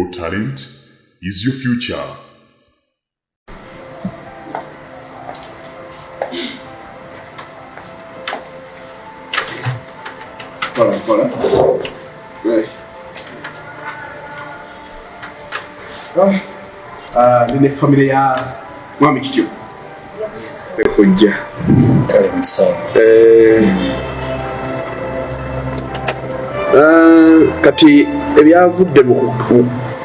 Your talent is your future. Voilà. Ouais. Nine family ya mwami kityo. Kujja. Kati ebyavudde mu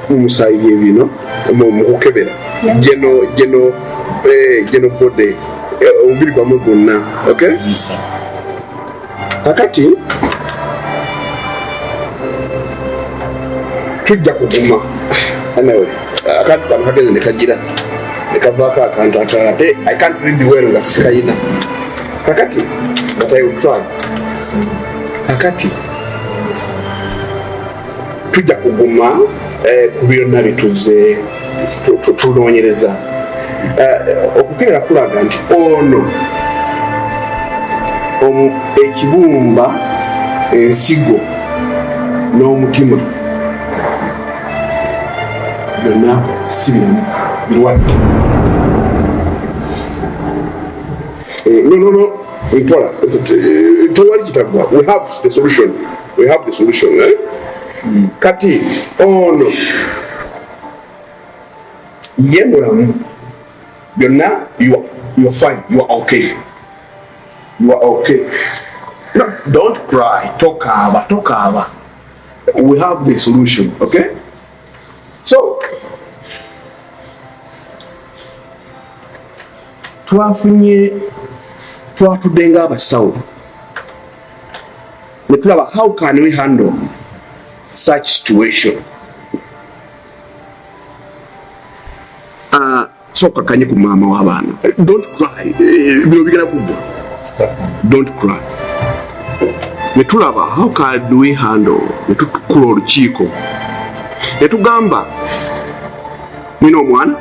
musayi byebino mu kukebera. Geno bode omubiri gwamwe gwonna. Okay? Kakati tujja kuguma anyway akantu kano kageze nekagira nekavaako akantu akalala ate I can't read well nga sikayina kakati but I will try kakati tujja kuguma ku byonna bituze tunoonyereza okukirira kulaga nti ono ekibumba ensigo n'omutima byonna sibiramu birwadde. No, mpola tewali kitagwa. We have the solution. Kati ono ye mulamu byonna you are fine, you are okay. No, don't cry, tokaba. We have the solution, okay? So twatudenga abasawo netulaba how can we handle such situation. So kakanye ku mama w'abaana, don't cry, bino bigenda kugwa, don't cry. Netulaba how can we handle, netukula olukiiko netugamba nino omwana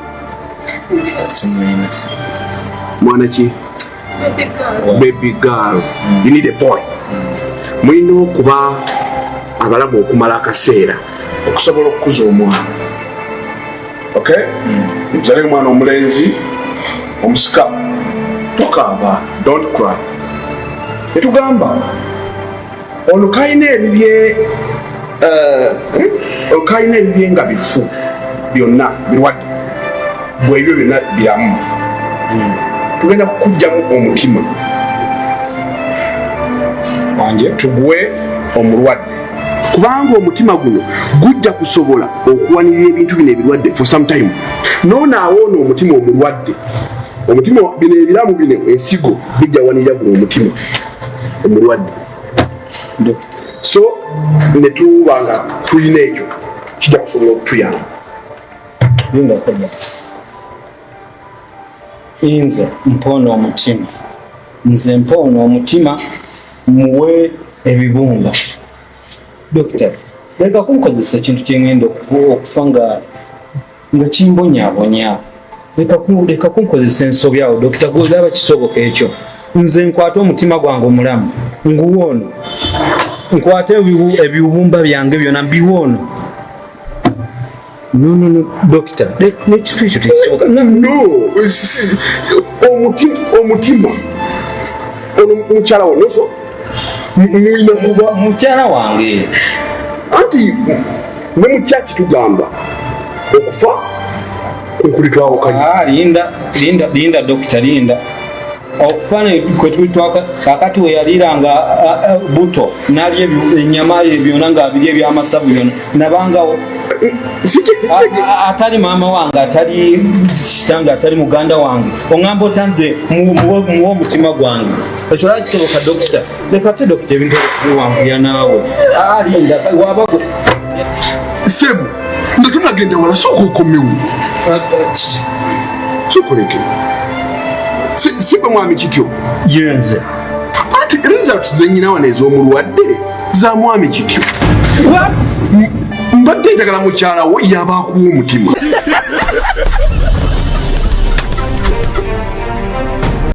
ki baby girl you need a boy. Mulina okuba abalamu okumala akaseera okusobola okukuza omwana. Okay? Muzale omwana omulenzi omusika tokaaba, don't cry. Netugamba ono kayina ebibye nga bifu byonna birwadde bwebyo byonna biramu. Tugenda kukujjamu omutima wanje tugwe omulwadde kubanga omutima guno gujja kusobola okuwanirira ebintu bino ebirwadde for some time. Noonaawona omutima omulwadde, omutima bino ebiramu bino ensigo bijja wanirira guno omutima omulwadde. So netubanga tulina ekyo kijja kusobola okutuyamba. Inze mpono omutima, nze mpono omutima muwe ebibumba. Dokita, leka kunkozesa ekintu kyengenda okufa nga kimbonyabonya. Leka kunkozesa ensobyawo dokita, gwegaba kisoboka ekyo. Nze nkwate omutima gwange omulamu nguwoono, nkwate ebibumba byange byonna mbiwoono. No, doctor. Let's treat it. No, omutima. Mukyala wange so muyina kuba mukyala wange. Anti ne mukyaki tugamba okufa okulitwawo kali. Linda doctor, linda. Okufana kwe twitwaka kakati we yaliranga buto nali enyama byonna nga biri ebyamasabu byonna nabangawo atali mama wange atali kitanga atali muganda wange ongamba otanze muwo omutima gwange ekyo laki kisoboka dokita leka te dokita ebintu wanvuya naawe alinda wabago sebu ndatunagenda wala soko okomewo sokoleke sibe mwami kityo yenze ati results zenyina wana ez'omulwadde za mwami kityo mbadde njagala mukyala wo yabakuwa omutima